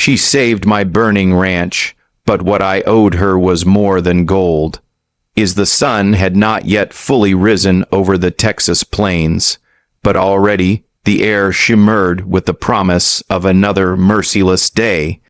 She saved my burning ranch, but what I owed her was more than gold. The sun had not yet fully risen over the Texas plains, but already the air shimmered with the promise of another merciless day.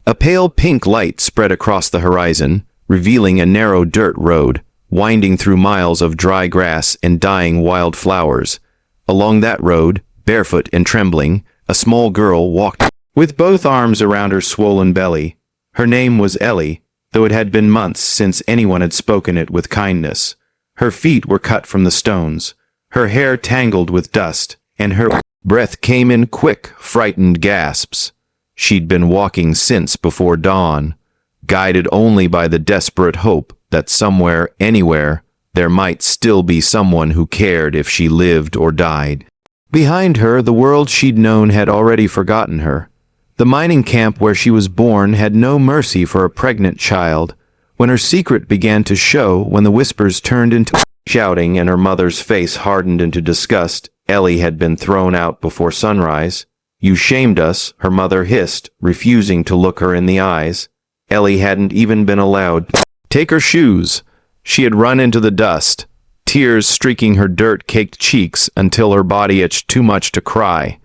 A pale pink light spread across the horizon, revealing a narrow dirt road, winding through miles of dry grass and dying wild flowers. Along that road, barefoot and trembling, a small girl walked with both arms around her swollen belly. Her name was Ellie, though it had been months since anyone had spoken it with kindness. Her feet were cut from the stones, her hair tangled with dust, and her breath came in quick, frightened gasps. She'd been walking since before dawn, guided only by the desperate hope that somewhere, anywhere, there might still be someone who cared if she lived or died. Behind her, the world she'd known had already forgotten her. The mining camp where she was born had no mercy for a pregnant child. When her secret began to show, when the whispers turned into shouting and her mother's face hardened into disgust, Ellie had been thrown out before sunrise. "You shamed us," her mother hissed, refusing to look her in the eyes. Ellie hadn't even been allowed to take her shoes. She had run into the dust, tears streaking her dirt-caked cheeks until her body itched too much to cry.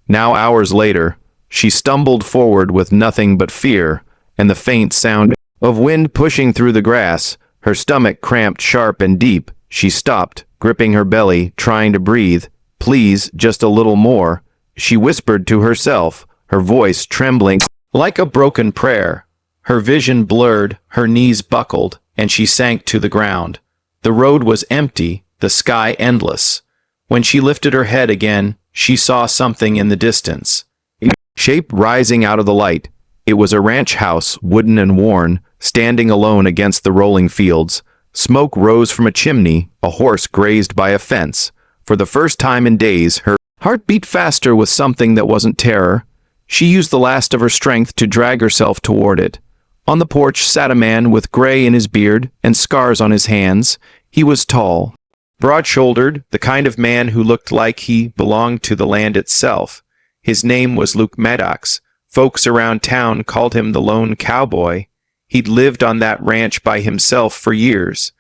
Now, hours later, she stumbled forward with nothing but fear and the faint sound of wind pushing through the grass. Her stomach cramped sharp and deep. She stopped, gripping her belly, trying to breathe. "Please, just a little more," she whispered to herself, her voice trembling like a broken prayer. Her vision blurred, her knees buckled, and she sank to the ground. The road was empty, the sky endless. When she lifted her head again, she saw something in the distance. A shape rising out of the light. It was a ranch house, wooden and worn, standing alone against the rolling fields. Smoke rose from a chimney, a horse grazed by a fence. For the first time in days, her heart beat faster with something that wasn't terror. She used the last of her strength to drag herself toward it. On the porch sat a man with gray in his beard and scars on his hands. He was tall, broad-shouldered, the kind of man who looked like he belonged to the land itself. His name was Luke Maddox. Folks around town called him the lone cowboy. He'd lived on that ranch by himself for years,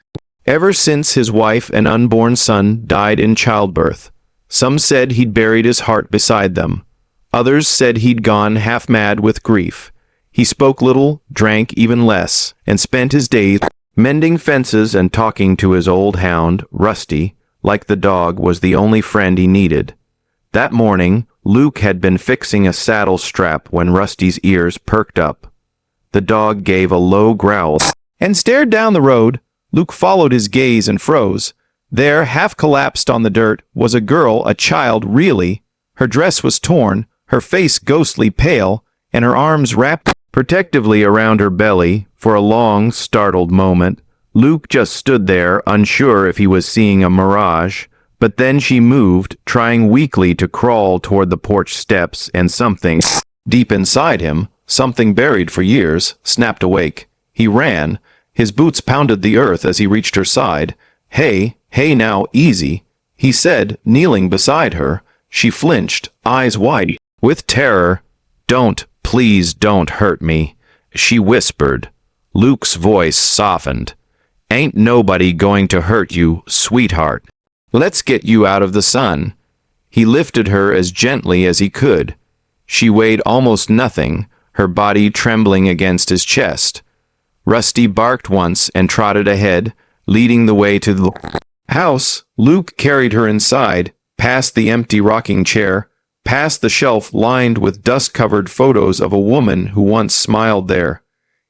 ever since his wife and unborn son died in childbirth. Some said he'd buried his heart beside them. Others said he'd gone half mad with grief. He spoke little, drank even less, and spent his days mending fences and talking to his old hound, Rusty, like the dog was the only friend he needed. That morning, Luke had been fixing a saddle strap when Rusty's ears perked up. The dog gave a low growl and stared down the road. Luke followed his gaze and froze. There, half collapsed on the dirt, was a girl, a child, really. Her dress was torn, her face ghostly pale, and her arms wrapped protectively around her belly. For a long, startled moment, Luke just stood there, unsure if he was seeing a mirage. But then she moved, trying weakly to crawl toward the porch steps, and something deep inside him, something buried for years, snapped awake. He ran. His boots pounded the earth as he reached her side. "Hey, hey now, easy," he said, kneeling beside her. She flinched, eyes wide with terror. "Don't, please don't hurt me," she whispered. Luke's voice softened. "Ain't nobody going to hurt you, sweetheart. Let's get you out of the sun." He lifted her as gently as he could. She weighed almost nothing, her body trembling against his chest. Rusty barked once and trotted ahead, leading the way to the house. Luke carried her inside, past the empty rocking chair, past the shelf lined with dust-covered photos of a woman who once smiled there.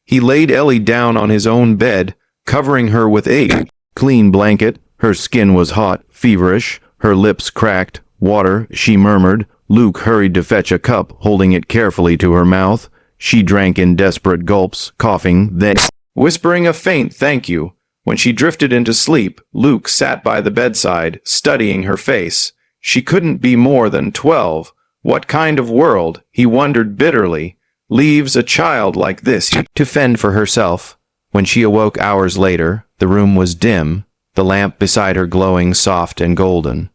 He laid Ellie down on his own bed, covering her with a clean blanket. Her skin was hot, feverish, her lips cracked. "Water," she murmured. Luke hurried to fetch a cup, holding it carefully to her mouth. She drank in desperate gulps, coughing, then whispering a faint thank you. When she drifted into sleep, Luke sat by the bedside, studying her face. She couldn't be more than 12. What kind of world, he wondered bitterly, leaves a child like this to fend for herself? When she awoke hours later, the room was dim, the lamp beside her glowing soft and golden.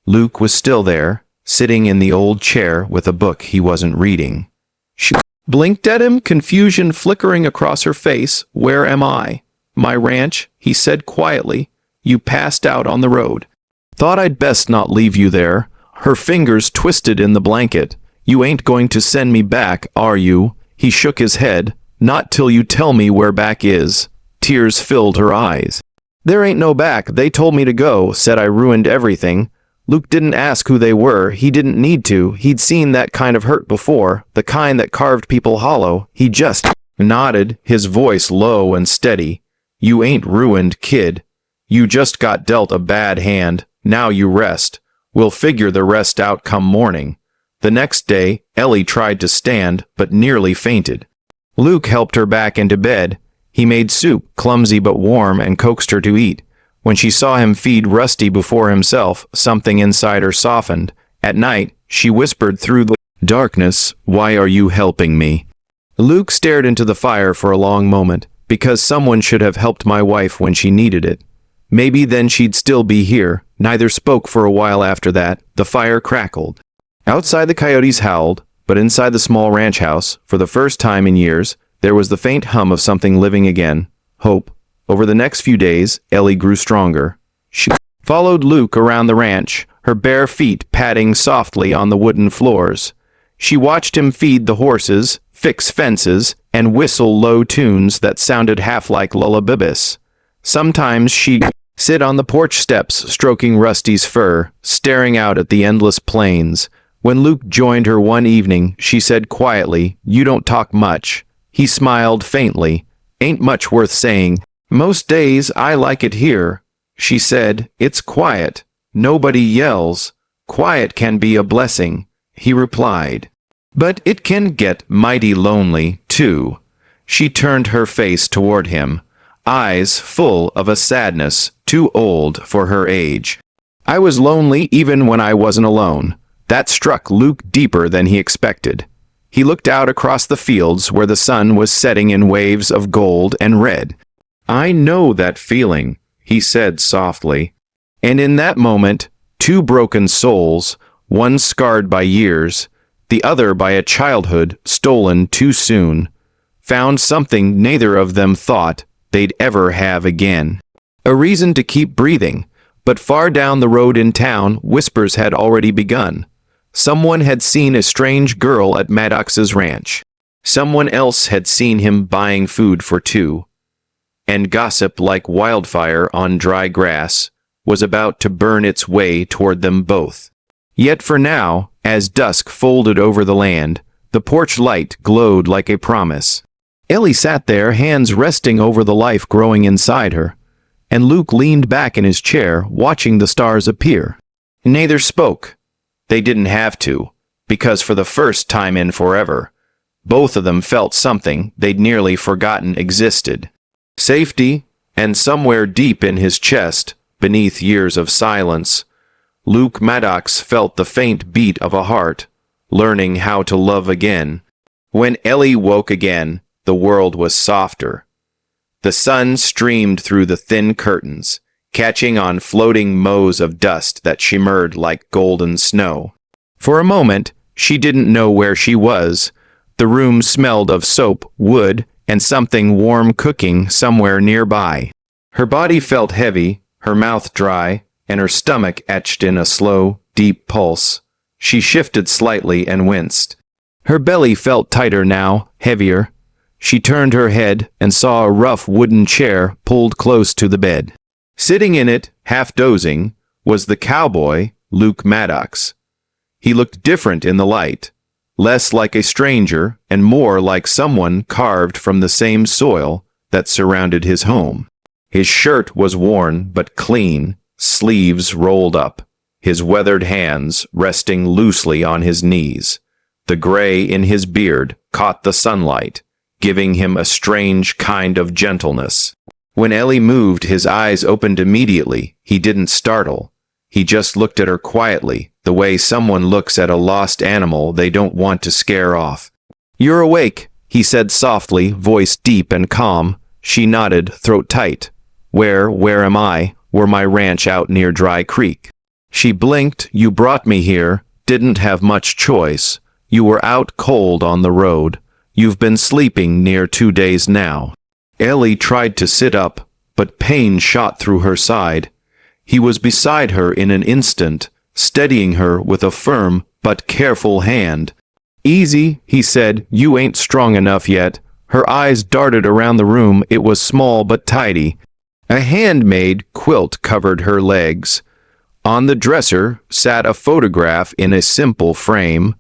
Luke was still there, sitting in the old chair with a book he wasn't reading. She blinked at him, confusion flickering across her face. Where am I? My ranch, he said quietly. You passed out on the road. Thought I'd best not leave you there. Her fingers twisted in the blanket. You ain't going to send me back, are you? He shook his head. Not till you tell me where back is. Tears filled her eyes. There ain't no back. They told me to go, said I ruined everything. Luke didn't ask who they were. He didn't need to. He'd seen that kind of hurt before, the kind that carved people hollow. He just nodded, his voice low and steady. You ain't ruined, kid. You just got dealt a bad hand. Now you rest. We'll figure the rest out come morning. The next day, Ellie tried to stand, but nearly fainted. Luke helped her back into bed. He made soup, clumsy but warm, and coaxed her to eat. When she saw him feed Rusty before himself, something inside her softened. At night, she whispered through the darkness, "Why are you helping me?" Luke stared into the fire for a long moment. Because someone should have helped my wife when she needed it. Maybe then she'd still be here. Neither spoke for a while after that. The fire crackled. Outside the coyotes howled, but inside the small ranch house, for the first time in years, there was the faint hum of something living again. Hope. Over the next few days, Ellie grew stronger. She followed Luke around the ranch, her bare feet padding softly on the wooden floors. She watched him feed the horses, fix fences, and whistle low tunes that sounded half like lullabies. Sometimes she'd sit on the porch steps, stroking Rusty's fur, staring out at the endless plains. When Luke joined her one evening, she said quietly, "You don't talk much." He smiled faintly. "Ain't much worth saying. Most days I like it here." She said, "It's quiet. Nobody yells. Quiet can be a blessing," he replied. "But it can get mighty lonely, too." She turned her face toward him, eyes full of a sadness too old for her age. "I was lonely even when I wasn't alone." That struck Luke deeper than he expected. He looked out across the fields where the sun was setting in waves of gold and red. "I know that feeling," he said softly. And in that moment, two broken souls, one scarred by years, the other by a childhood stolen too soon, found something neither of them thought they'd ever have again. A reason to keep breathing, but far down the road in town, whispers had already begun. Someone had seen a strange girl at Maddox's ranch. Someone else had seen him buying food for two. And gossip like wildfire on dry grass was about to burn its way toward them both. Yet for now, as dusk folded over the land, the porch light glowed like a promise. Ellie sat there, hands resting over the life growing inside her, and Luke leaned back in his chair, watching the stars appear. Neither spoke. They didn't have to, because for the first time in forever, both of them felt something they'd nearly forgotten existed. Safety, and somewhere deep in his chest, beneath years of silence, Luke Maddox felt the faint beat of a heart, learning how to love again. When Ellie woke again, the world was softer. The sun streamed through the thin curtains, catching on floating motes of dust that shimmered like golden snow. For a moment, she didn't know where she was. The room smelled of soap, wood, and something warm cooking somewhere nearby. Her body felt heavy, her mouth dry, and her stomach etched in a slow, deep pulse. She shifted slightly and winced. Her belly felt tighter now, heavier. She turned her head and saw a rough wooden chair pulled close to the bed. Sitting in it, half dozing, was the cowboy, Luke Maddox. He looked different in the light, less like a stranger and more like someone carved from the same soil that surrounded his home. His shirt was worn but clean, sleeves rolled up, his weathered hands resting loosely on his knees. The gray in his beard caught the sunlight, giving him a strange kind of gentleness. When Ellie moved, his eyes opened immediately. He didn't startle. He just looked at her quietly, the way someone looks at a lost animal they don't want to scare off. "You're awake," he said softly, voice deep and calm. She nodded, throat tight. Where am I? Were my ranch out near Dry Creek." She blinked. "You brought me here. Didn't have much choice. You were out cold on the road. You've been sleeping near 2 days now." Ellie tried to sit up, but pain shot through her side. He was beside her in an instant, steadying her with a firm but careful hand. "Easy," he said. "You ain't strong enough yet." Her eyes darted around the room. It was small but tidy. A handmade quilt covered her legs. On the dresser sat a photograph in a simple frame.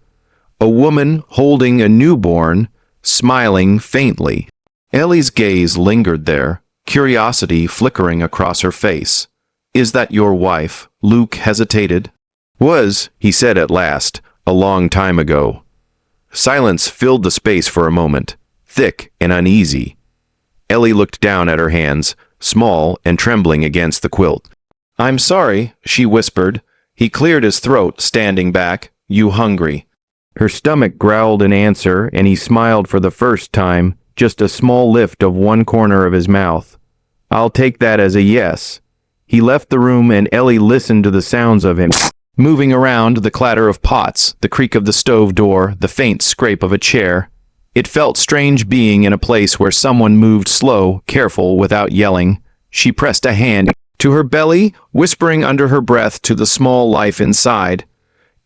A woman holding a newborn, smiling faintly. Ellie's gaze lingered there, curiosity flickering across her face. "Is that your wife?" Luke hesitated. "Was," he said at last, "a long time ago." Silence filled the space for a moment, thick and uneasy. Ellie looked down at her hands, small and trembling against the quilt. "I'm sorry," she whispered. He cleared his throat, standing back. "You hungry?" Her stomach growled in answer, and he smiled for the first time, just a small lift of one corner of his mouth. "I'll take that as a yes." He left the room, and Ellie listened to the sounds of him moving around, the clatter of pots, the creak of the stove door, the faint scrape of a chair. It felt strange being in a place where someone moved slow, careful, without yelling. She pressed a hand to her belly, whispering under her breath to the small life inside,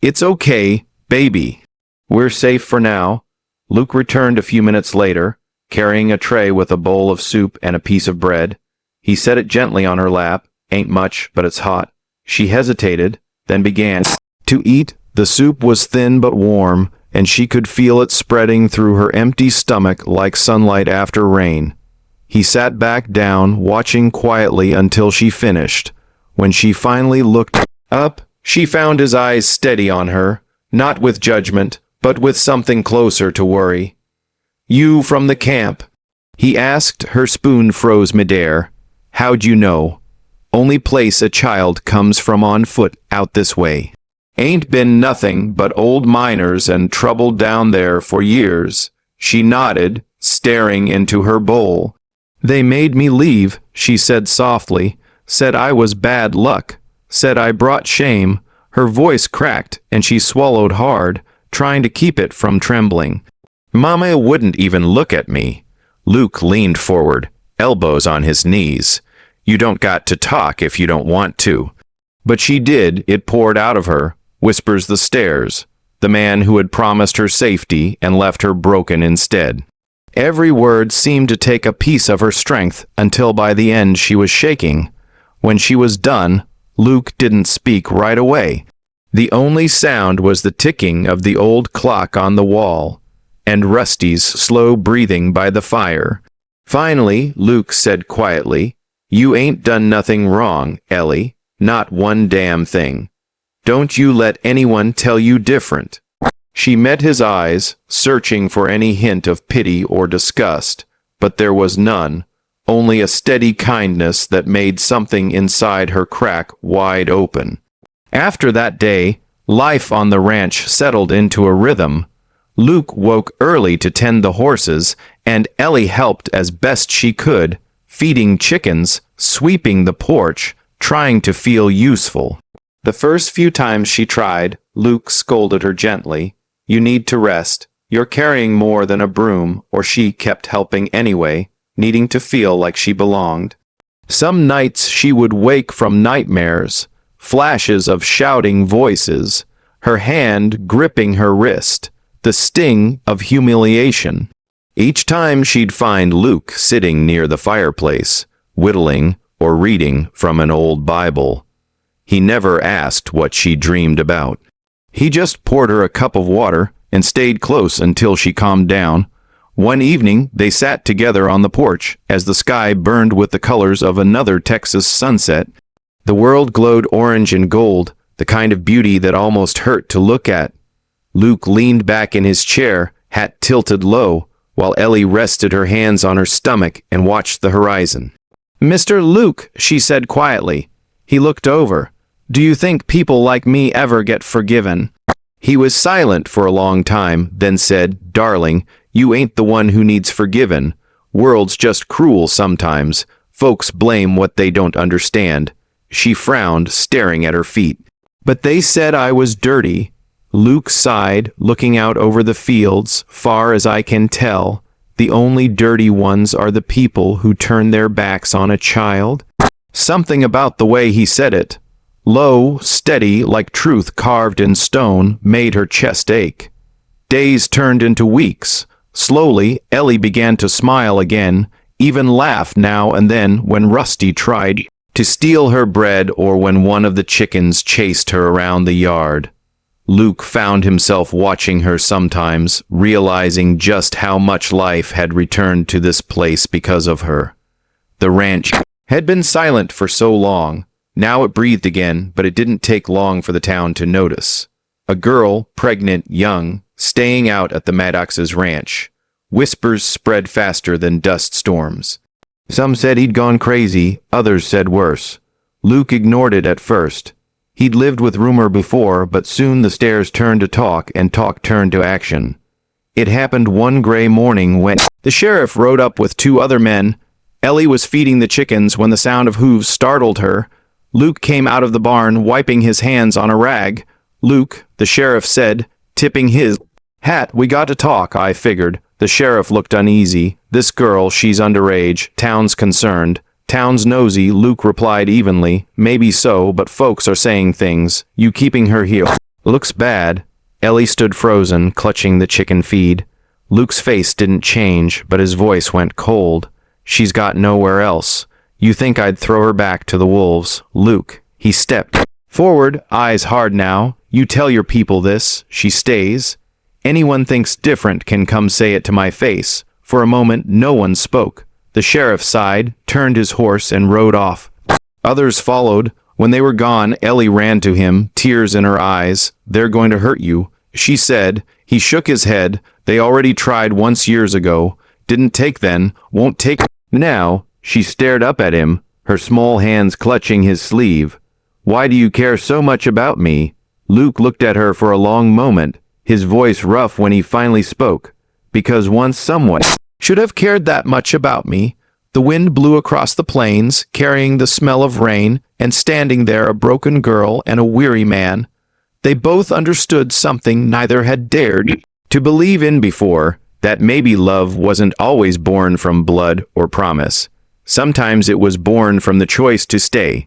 "It's okay, baby. We're safe for now." Luke returned a few minutes later, carrying a tray with a bowl of soup and a piece of bread. He set it gently on her lap. "Ain't much, but it's hot." She hesitated, then began to eat. The soup was thin but warm, and she could feel it spreading through her empty stomach like sunlight after rain. He sat back down, watching quietly until she finished. When she finally looked up, she found his eyes steady on her, not with judgment, but with something closer to worry. "You from the camp?" he asked. Her spoon froze midair. "How'd you know?" "Only place a child comes from on foot out this way." "Ain't been nothing but old miners and trouble down there for years." She nodded, staring into her bowl. "They made me leave," she said softly. "Said I was bad luck. Said I brought shame." Her voice cracked, and she swallowed hard, trying to keep it from trembling. "Mama wouldn't even look at me." Luke leaned forward, elbows on his knees. "You don't got to talk if you don't want to." But she did. It poured out of her. Whispers the stairs. The man who had promised her safety and left her broken instead. Every word seemed to take a piece of her strength until by the end she was shaking. When she was done, Luke didn't speak right away. The only sound was the ticking of the old clock on the wall, and Rusty's slow breathing by the fire. Finally, Luke said quietly, "You ain't done nothing wrong, Ellie. Not one damn thing. Don't you let anyone tell you different." She met his eyes, searching for any hint of pity or disgust, but there was none, only a steady kindness that made something inside her crack wide open. After that day, life on the ranch settled into a rhythm. Luke woke early to tend the horses, and Ellie helped as best she could, feeding chickens, sweeping the porch, trying to feel useful. The first few times she tried, Luke scolded her gently. "You need to rest. You're carrying more than a broom," or she kept helping anyway, needing to feel like she belonged. Some nights she would wake from nightmares, flashes of shouting voices, her hand gripping her wrist, the sting of humiliation. Each time she'd find Luke sitting near the fireplace, whittling or reading from an old Bible. He never asked what she dreamed about. He just poured her a cup of water and stayed close until she calmed down. One evening, they sat together on the porch as the sky burned with the colors of another Texas sunset. The world glowed orange and gold, the kind of beauty that almost hurt to look at. Luke leaned back in his chair, hat tilted low, while Ellie rested her hands on her stomach and watched the horizon. "Mr. Luke," she said quietly. He looked over. "Do you think people like me ever get forgiven?" He was silent for a long time, then said, "Darling, you ain't the one who needs forgiven. World's just cruel sometimes. Folks blame what they don't understand." She frowned, staring at her feet. "But they said I was dirty." Luke sighed, looking out over the fields. Far as I can tell, the only dirty ones are the people who turn their backs on a child. Something about the way he said it, low, steady, like truth carved in stone, made her chest ache. Days turned into weeks. Slowly, Ellie began to smile again, even laugh now and then when Rusty tried to steal her bread or when one of the chickens chased her around the yard. Luke found himself watching her sometimes, realizing just how much life had returned to this place because of her. The ranch had been silent for so long. Now it breathed again, but it didn't take long for the town to notice. A girl, pregnant, young, staying out at the Maddox's ranch. Whispers spread faster than dust storms. Some said he'd gone crazy, others said worse. Luke ignored it at first. He'd lived with rumor before, but soon the stares turned to talk and talk turned to action. It happened one gray morning when the sheriff rode up with two other men. Ellie was feeding the chickens when the sound of hooves startled her. Luke came out of the barn, wiping his hands on a rag. "Luke," the sheriff said, tipping his hat. "We got to talk," I figured. The sheriff looked uneasy. "This girl, she's underage. Town's concerned." "Town's nosy," Luke replied evenly. "Maybe so, but folks are saying things. You keeping her here looks bad." Ellie stood frozen, clutching the chicken feed. Luke's face didn't change, but his voice went cold. "She's got nowhere else. You think I'd throw her back to the wolves?" "Luke." He stepped forward, eyes hard now. "You tell your people this. She stays. Anyone thinks different can come say it to my face." For a moment, no one spoke. The sheriff sighed, turned his horse, and rode off. Others followed. When they were gone, Ellie ran to him, tears in her eyes. "They're going to hurt you," she said. He shook his head. "They already tried once years ago. Didn't take then, won't take now." She stared up at him, her small hands clutching his sleeve. "Why do you care so much about me?" Luke looked at her for a long moment, his voice rough when he finally spoke. "Because once someone should have cared that much about me." The wind blew across the plains, carrying the smell of rain, and standing there a broken girl and a weary man. They both understood something neither had dared to believe in before, that maybe love wasn't always born from blood or promise. Sometimes it was born from the choice to stay,